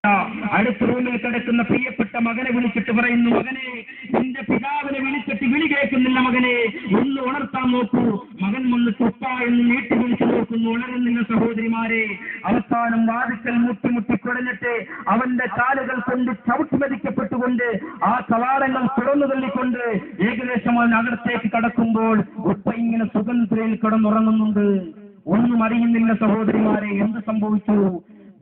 അടുത്ത റൂമിൽ കിടക്കുന്ന പ്രിയപ്പെട്ട മകനെ വിളിച്ചിട്ട് പറയുന്നു, മകനെ, നിന്റെ പിതാവിനെ വിളിച്ചിട്ട് വിളി കേൾക്കുന്നില്ല മകനെ, ഒന്ന് ഉണർത്താൻ നോക്കൂ. മകൻ വന്ന് തൊപ്പ എന്ന് നീട്ടി വിളിച്ചു നോക്കുന്നു, ഉണരുന്നില്ല സഹോദരിമാരെ. അവസാനം വാതിക്കൽ മുട്ടി കുടഞ്ഞിട്ട് അവന്റെ കാലുകൾ കൊണ്ട് ചവിട്ടി മതിക്കപ്പെട്ടുകൊണ്ട് ആ കവാടങ്ങൾ തുറന്നു തള്ളിക്കൊണ്ട് ഏകദേശം അവൻ അകത്തേക്ക് കടക്കുമ്പോൾ ഉപ്പ ഇങ്ങനെ സുഗന്ധയിൽ കിടന്നുറങ്ങുന്നുണ്ട്. ഒന്നും അറിയുന്നില്ല സഹോദരിമാരെ, എന്ത് സംഭവിച്ചു?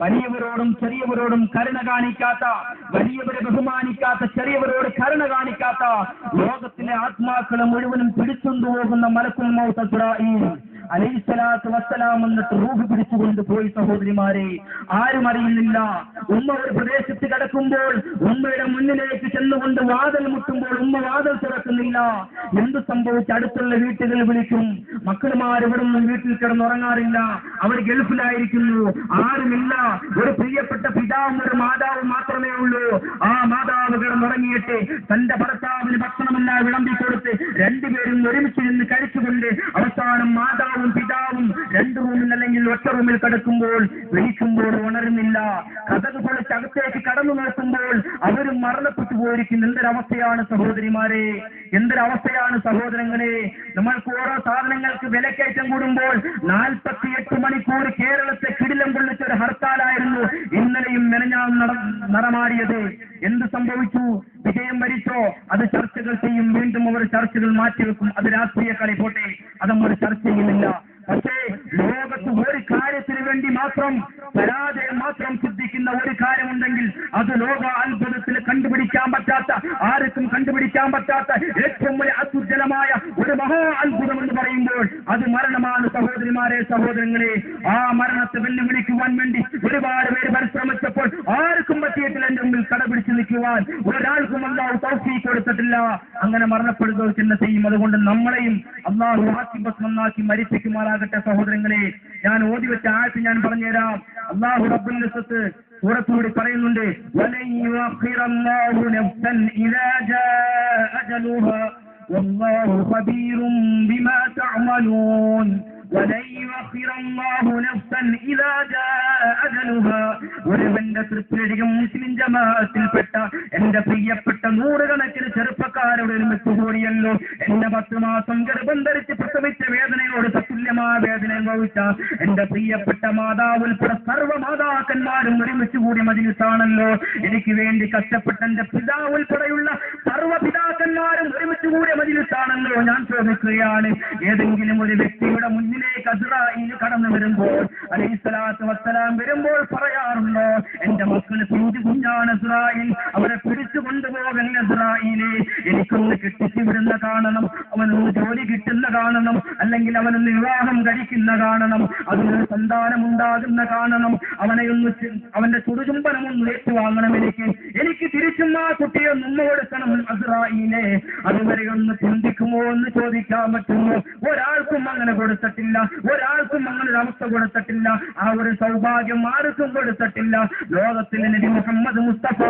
വലിയവരോടും ചെറിയവരോടും കരുണ കാണിക്കാത്ത, വലിയവരെ ബഹുമാനിക്കാത്ത, ചെറിയവരോട് കരുണ കാണിക്കാത്ത ലോകത്തിലെ ആത്മാക്കളെ മുഴുവനും പിടിച്ചുകൊണ്ടുപോകുന്ന മലക്കുൽ മൗത്ത് അസ്റാഈൽ അലൈഹിസ്സലാത്തു വസ്സലാം എന്നിട്ട് റൂഹ് പിടിച്ചുകൊണ്ട് പോയി സഹോദരിമാരെ. ആരും അറിയുന്നില്ല. ഉമ്മ ഒരു പ്രദേശത്ത് കിടക്കുമ്പോൾ ഉമ്മയുടെ മുന്നിലേക്ക് ചെന്നുകൊണ്ട് വാതിൽ മുട്ടുമ്പോൾ ഉമ്മ വാതിൽ തുറക്കുന്നില്ല. എന്ത് സംഭവിച്ച്? അടുത്തുള്ള വീട്ടുകളിൽ വിളിക്കും. മക്കളുമാർ ഇവിടെ നിന്നും വീട്ടിൽ കിടന്നുറങ്ങാറില്ല, അവർ ഗൾഫിലായിരിക്കുന്നു, ആരുമില്ല. ഒരു പ്രിയപ്പെട്ട പിതാവും ഒരു മാതാവും മാത്രമേ ഉള്ളൂ. ആ മാതാവ് കിടന്നുറങ്ങിയിട്ട് തന്റെ ഭർത്താവിന് ഭക്ഷണമെല്ലാം വിളമ്പിക്കൊടുത്ത് രണ്ടുപേരും ഒരുമിച്ച് നിന്ന് കഴിച്ചുകൊണ്ട് അവസാനം മാതാവും പിതാവും രണ്ട് റൂമിൽ അല്ലെങ്കിൽ ഒറ്റ റൂമിൽ കിടക്കുമ്പോൾ വിളിക്കുമ്പോൾ ഉണരുന്നില്ല. കഥക് പൊളിച്ച് അകത്തേക്ക് കടന്നു നോക്കുമ്പോൾ അവരും മരണപ്പെട്ടു പോയിരിക്കുന്നു. എന്തൊരവസ്ഥയാണ് സഹോദരിമാരെ, എന്തൊരവസ്ഥയാണ് സഹോദരങ്ങളെ. നമ്മൾക്ക് ഓരോ സാധനങ്ങൾക്ക് വിലക്കയറ്റം കൂടുമ്പോൾ 48 മണിക്കൂർ കേരളത്തെ കിടിലം കൊള്ളിച്ചൊരു ഹർത്താലായിരുന്നു ഇന്നലെയും മെനഞ്ഞാൻ നടമാടിയത്. എന്ത് സംഭവിച്ചു? വിജയം വരിച്ചോ? അത് ചർച്ചകൾ ചെയ്യും, വീണ്ടും അവർ ചർച്ചകൾ മാറ്റിവെക്കും. അത് രാഷ്ട്രീയ കളി പോട്ടെ, അതമ്മൾ ചർച്ച ചെയ്യുന്നില്ല. പക്ഷേ ലോകത്ത് ഒരു കാര്യത്തിന് വേണ്ടി മാത്രം പരാജയം മാത്രം സിദ്ധിക്കുന്ന ഒരു കാര്യമുണ്ടെങ്കിൽ അത് ലോക അത്ഭുതത്തിൽ കണ്ടുപിടിക്കാൻ പറ്റാത്ത, ആർക്കും കണ്ടുപിടിക്കാൻ പറ്റാത്ത ഏറ്റവും വലിയ അത്യുജ്വലമായ ഒരു മഹാ അത്ഭുതം എന്ന് പറയുമ്പോൾ അത് മരണമാണ് സഹോദരിമാരെ, സഹോദരങ്ങളെ. ആ മരണത്തെ വെല്ലുവിളിക്കുവാൻ വേണ്ടി ഒരുപാട് പേര് പരിശ്രമിച്ചപ്പോൾ ആർക്കും പറ്റിയിട്ടില്ല എന്റെ മുമ്പിൽ കടപിടിച്ച് നിൽക്കുവാൻ. ഒരാൾക്കും അല്ലാഹു തൗഫീഖ് കൊടുത്തിട്ടില്ല. അങ്ങനെ മരണപ്പെടുക തന്നെ ചെയ്യും. അതുകൊണ്ട് നമ്മളെയും അല്ലാഹു ആഖിബത്ത് നന്നാക്കി മരിപ്പിക്കുമാറാകട്ടെ സഹോദരങ്ങളെ. ഞാൻ ഓതി വെച്ച ആയത്ത് ഞാൻ പറഞ്ഞുതരാം. അല്ലാഹു റബ്ബുൽ ഇസ്സത്ത് സൂറത്തുകൂടി പറയുന്നുണ്ട്, വലൻ യുഅഖിറല്ലാഹു നഫ്സൻ ഇദാ ജാഅ അജലുഹാ വല്ലാഹു ഖബീറും ബിമാ തഅമലൂൻ. ولن يؤخر الله نفسا إذا جاء أجلها. ഒരുവന്റെ തൃപ്തിയധികം മുസ്ലിം ജമാഅത്തിൽപ്പെട്ട എന്റെ പ്രിയപ്പെട്ട നൂറുകണക്കിന് ചെറുപ്പക്കാരോട് ഒരുമിച്ച് കൂടിയല്ലോ. എന്നെ 10 മാസം ഗർഭം ധരിച്ച് പ്രസവിച്ച വേദനയോട് തത്തുല്യമായ വേദന അനുഭവിച്ച എന്റെ പ്രിയപ്പെട്ട മാതാവ് ഉൾപ്പെടെ സർവ്വ മാതാക്കന്മാരും ഒരുമിച്ച് കൂടിയ മജ്‌ലിസാണല്ലോ. എനിക്ക് വേണ്ടി കഷ്ടപ്പെട്ട എന്റെ പിതാവ് ഉൾപ്പെടെയുള്ള സർവ്വ പിതാക്കന്മാരും ഒരുമിച്ച് കൂടിയ മജ്‌ലിസാണല്ലോ. ഞാൻ ചോദിക്കുകയാണ്, ഏതെങ്കിലും ഒരു വ്യക്തിയുടെ മുന്നിലേക്ക് അസ്റാഈൽ കടന്നു വരുമ്പോൾ അലൈഹിസ്സലാത്തു വസ്സലാം വരുമ്പോൾ പറയാറുണ്ടോ, എന്റെ മക്കള് പിഞ്ചു കുഞ്ഞാണ് അസ്റാഈൽ, അവരെ പിടിച്ചു കൊണ്ടുപോകൽ അസ്റാഈലെ, എനിക്കൊന്ന് കെട്ടിച്ചു വിടുന്ന കാണണം, അവനൊന്ന് ജോലി കിട്ടുന്ന കാണണം, അല്ലെങ്കിൽ അവനൊന്ന് വിവാഹം കഴിക്കുന്ന കാണണം, അതിനൊരു സന്താനമുണ്ടാകുന്ന കാണണം, അവന്റെ ചുടുചുംബനമൊന്ന് ഏറ്റുവാങ്ങണം, എനിക്ക് തിരിച്ചും ആ കുട്ടിയെ നിന്ന് കൊടുക്കണം അസ്റാഈലെ. അതുവരെ ഒന്ന് ചിന്തിക്കുമോ എന്ന് ചോദിക്കാൻ പറ്റുമോ? ഒരാൾക്കും അങ്ങനെ കൊടുത്തിട്ടില്ല, ഒരാൾക്കും അങ്ങനെ ഒരു അവസ്ഥ കൊടുത്തിട്ടില്ല. ആ ഒരു സൗഭാഗ്യം ആർക്കും കൊടുത്തിട്ടില്ല. ലോകത്തിലെ നബി മുഹമ്മദ് മുസ്തഫ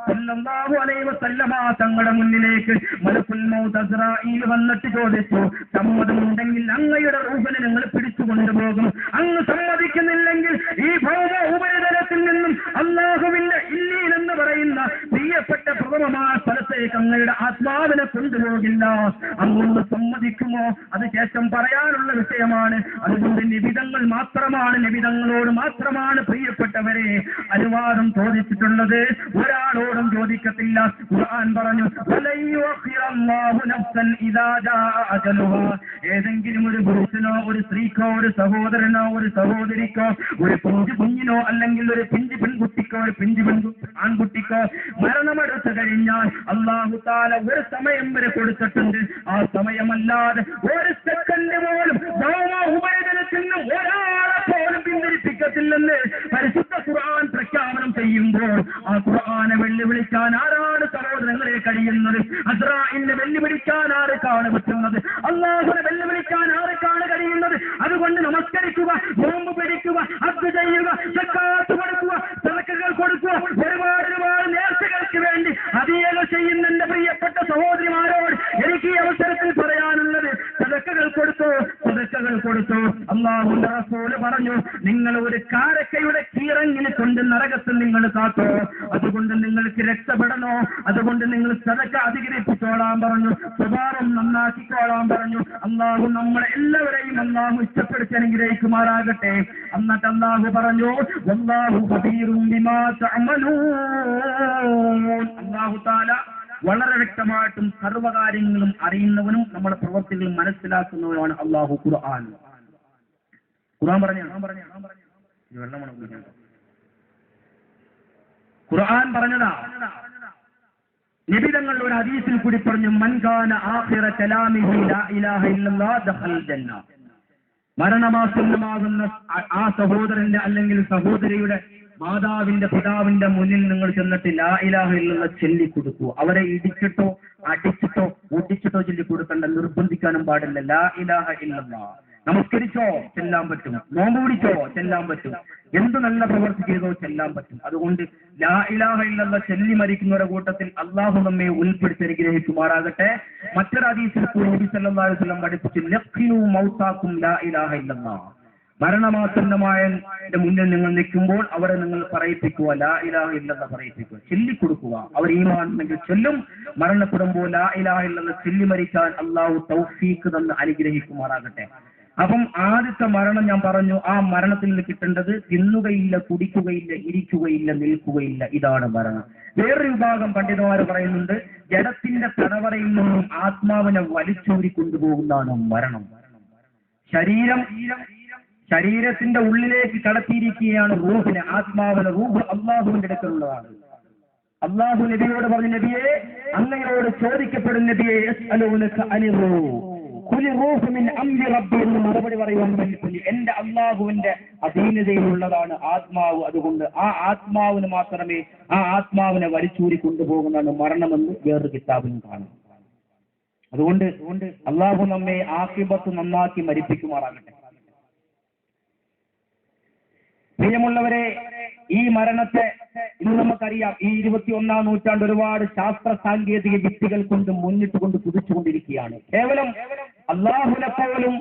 സല്ലല്ലാഹു അലൈഹി വസല്ലമ തങ്ങളുടെ മുന്നിലേക്ക് മലക്കുൽ മൗത്ത് അസ്റാഈൽ വന്നിട്ട് ചോദിച്ചു, സമ്മതമുണ്ടെങ്കിൽ അങ്ങയുടെ റൂഹിനെ നിങ്ങൾ പിടിച്ചു കൊണ്ടുപോകും, അങ്ങ് സമ്മതിക്കുന്നില്ലെങ്കിൽ ഈ ഭൗമ ഉപരിതലത്തിൽ നിന്നും അല്ലാഹുവിന്റെ ഇല്ലീൻ എന്ന് പറയുന്ന പ്രിയപ്പെട്ട പ്രഥമമായ സ്ഥലത്തേക്ക് അങ്ങയുടെ ആത്മാവിനെ കൊണ്ടുപോകില്ല, അങ്ങൊന്ന് സമ്മതിക്കുമോ? അത് ശേഷം പറയാനുള്ള വിഷയമാണ്. അതുകൊണ്ട് നിബിധങ്ങൾ മാത്രമാണ്, നിബിധങ്ങളോട് മാത്രമാണ് പ്രിയപ്പെട്ടവരെ അനുവാദം ചോദിച്ചിട്ടുള്ളത്, ഒരാളോടും ചോദിക്കത്തില്ല. ഖുർആൻ പറഞ്ഞു, ഏതെങ്കിലും ഒരു പുരുഷനോ ഒരു സ്ത്രീക്കോ ഒരു സഹോദരനോ ഒരു സഹോദരിക്കോ ഒരു പിഞ്ചു കുഞ്ഞിനോ അല്ലെങ്കിൽ ഒരു പിഞ്ചു പെൺകുട്ടിക്കോ ഒരു പിഞ്ചു ആൺകുട്ടിക്കോ മരണമെടുത്തു കഴിഞ്ഞാൽ അല്ലാഹു തആല ഒരു സമയം വരെ കൊടുത്തിട്ടുണ്ട്. ആ സമയമല്ലാതെ ഒരു സെക്കൻഡ് പോലും ഉപരിതലത്തിൽ നിന്ന് ഒരാളെ പോലും പിന്തിരിപ്പിക്കത്തില്ലെന്ന് പരിശുദ്ധ ഖുർആൻ പ്രഖ്യാപനം ചെയ്യുമ്പോൾ ആ ഖുർആനെ വെല്ലുവിളിക്കാൻ ആരാണ് സഹോദരങ്ങളെ കഴിയുന്നത്? അസ്റാഈലിനെ വെല്ലുവിളിക്കാൻ ആർക്കാണ് പറ്റുന്നത്? അല്ലാഹുവിനെ വെല്ലുവിളിക്കാൻ ആർക്കാണ് കഴിയുന്നത്? അതുകൊണ്ട് നമസ്കരിക്കുക, നോമ്പ് പിടിക്കുക, ഹജ്ജ് ചെയ്യുക, സക്കാത്ത് കൊടുക്കുക, സദഖകൾ കൊടുക്കുക, ഒരുപാട് നേർച്ചകൾക്ക് വേണ്ടി ഹദിയകൾ ചെയ്യുന്ന എന്റെ പ്രിയപ്പെട്ട സഹോദരിമാരോട് എനിക്ക് ഈ അവസരത്തിൽ പറയാനുള്ളത്, സദഖകൾ കൊടുത്തോ, സദഖ മലക്കുകൾ കൊടുത്തു. അല്ലാഹുവിന്റെ റസൂല് പറഞ്ഞു, നിങ്ങൾ ഒരു കാരക്കയുടെ കീറങ്ങിന് കൊണ്ട് നരകത്ത് നിങ്ങൾ കാത്തോ, അതുകൊണ്ട് നിങ്ങൾക്ക് രക്ഷപ്പെടണോ, അതുകൊണ്ട് നിങ്ങൾ സദഖ അധികരിപ്പിച്ചോളാൻ പറഞ്ഞു, സ്വഭാവം നന്നാക്കിക്കോളാൻ പറഞ്ഞു. അല്ലാഹു നമ്മളെ എല്ലാവരെയും അല്ലാഹു ഇഷ്ടപ്പെടുത്തി അനുഗ്രഹിക്കുമാറാകട്ടെ. എന്നിട്ട് അല്ലാഹു പറഞ്ഞു, വല്ലാഹു ഖബീറും ബിമാ തഅമലൂൻ. അല്ലാഹു തആല വളരെ വ്യക്തമായിട്ടും സർവ്വകാര്യങ്ങളും അറിയുന്നവനും നമ്മുടെ പ്രവൃത്തികൾ മനസ്സിലാക്കുന്നവനുമാണ് അല്ലാഹു. ഖുർആൻ പറഞ്ഞതാ. നബി തങ്ങൾ ഒരു ഹദീസിൽ കൂടി പറഞ്ഞു, മൻ കാന ആഖിറ കലാമിഹി ലാ ഇലാഹ ഇല്ലല്ലാഹ് ദഖൽ ജന്ന. മരണമാസന്നമാകുന്ന ആ സഹോദരന്റെ അല്ലെങ്കിൽ സഹോദരിയുടെ മാതാവിന്റെ പിതാവിന്റെ മുന്നിൽ നിങ്ങൾ ചെന്നിട്ട് ലാ ഇലാഹ ഇല്ലല്ലാഹ് ചൊല്ലിക്കൊടുക്കൂ. അവരെ ഇടിച്ചിട്ടോ അടിച്ചിട്ടോ ഒടിച്ചിട്ടോ ചൊല്ലിക്കൊടുക്കണ്ട, നിർബന്ധിക്കാനും പാടില്ല. ലാ ഇലാഹ ഇല്ലല്ലാഹ്. നമസ്കരിച്ചോ ചെല്ലാൻ പറ്റും, നോമ്പ് പിടിച്ചോ ചെല്ലാൻ പറ്റും, എന്ത് നല്ല പ്രവൃത്തി ചെയ്തോ ചെല്ലാൻ പറ്റും. അതുകൊണ്ട് ലാ ഇലാഹ ഇല്ലല്ലാഹ് ചൊല്ലി മരിക്കുന്നവരുടെ കൂട്ടത്തിൽ അള്ളാഹു നമ്മെ ഉൾപ്പെടുത്തി അനുഗ്രഹിക്കുമാറാകട്ടെ. മറ്റൊരു ഹദീസിൽ നബി സല്ലല്ലാഹു അലൈഹി വസല്ലം പഠിപ്പിച്ചു, ലഖിനു മൗതാക്കും ലാ ഇലാഹ ഇല്ലല്ലാഹ്. മരണമാസന്നമായ മുന്നിൽ നിങ്ങൾ നിൽക്കുമ്പോൾ അവരെ നിങ്ങൾ പറയിപ്പിക്കുക, ലാ ഇലാഹ ഇല്ലല്ലാഹ് പറയിപ്പിക്കുക, ചൊല്ലിക്കൊടുക്കുക. അവർ ഈമാൻ ഉണ്ടെങ്കിൽ ചൊല്ലും, മരണപ്പെടുമ്പോൾ ലാ ഇലാഹ ഇല്ലല്ലാഹ് ചൊല്ലി മരിക്കാൻ അള്ളാഹു തൗഫീഖ് തന്ന് അനുഗ്രഹിക്കുമാറാകട്ടെ. അപ്പം ആദ്യത്തെ മരണം ഞാൻ പറഞ്ഞു, ആ മരണത്തിൽ നിന്ന് കിട്ടേണ്ടത് തിന്നുകയില്ല, കുടിക്കുകയില്ല, ഇരിക്കുകയില്ല, നിൽക്കുകയില്ല, ഇതാണ് മരണം. വേറൊരു വിഭാഗം പണ്ഡിതന്മാർ പറയുന്നുണ്ട്, ജഡത്തിന്റെ തടവറയിൽ നിന്നും ആത്മാവിനെ വലിച്ചൂരി കൊണ്ടുപോകുന്നതാണ് മരണം. ശരീരത്തിന്റെ ഉള്ളിലേക്ക് കടത്തിയിരിക്കുകയാണ് റൂഹിനെ, ആത്മാവിനെ. റൂഹ് അള്ളാഹുവിന്റെ അടുക്കലുള്ളതാണ്. അള്ളാഹു നബിയോട് പറഞ്ഞു, നബിയെ അങ്ങയോട് ചോദിക്കപ്പെടും നബിയെ എന്ന് മറുപടി പറയുവാൻ വേണ്ടി എന്റെ അള്ളാഹുവിന്റെ അധീനതയിലുള്ളതാണ് ആത്മാവ്. അതുകൊണ്ട് ആ ആത്മാവിന് മാത്രമേ, ആ ആത്മാവിനെ വലിച്ചൂരി കൊണ്ടുപോകുന്നതാണ് മരണമെന്ന് വേറൊരു കിതാബിലും കാണും. അതുകൊണ്ട് അള്ളാഹു നമ്മെ ആഖിബത്ത് നന്നാക്കി മരിപ്പിക്കുമാറാകട്ടെ. പ്രിയമുള്ളവരെ, ഈ മരണത്തെ ഇന്ന് നമുക്കറിയാം, ഈ 21-ാം നൂറ്റാണ്ട് ഒരുപാട് ശാസ്ത്ര സാങ്കേതിക വിദ്യകൾ കൊണ്ട് മുന്നിട്ട് കൊണ്ട് കുതിച്ചുകൊണ്ടിരിക്കുകയാണ്. കേവലം അള്ളാഹുവിനെ പോലും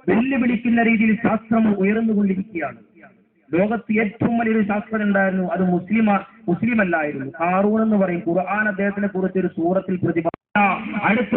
വെല്ലുവിളിക്കുന്ന രീതിയിൽ ശാസ്ത്രം ഉയർന്നുകൊണ്ടിരിക്കുകയാണ്. ലോകത്ത് ഏറ്റവും വലിയൊരു ശാസ്ത്രം ഉണ്ടായിരുന്നു, അത് മുസ്ലിം അല്ലായിരുന്നു. ഹാറൂൺ എന്ന് പറയും. ഖുർആൻ അദ്ദേഹത്തിനെ കുറിച്ച് ഒരു സൂറത്തിൽ പ്രതിപാദിച്ച അടുത്ത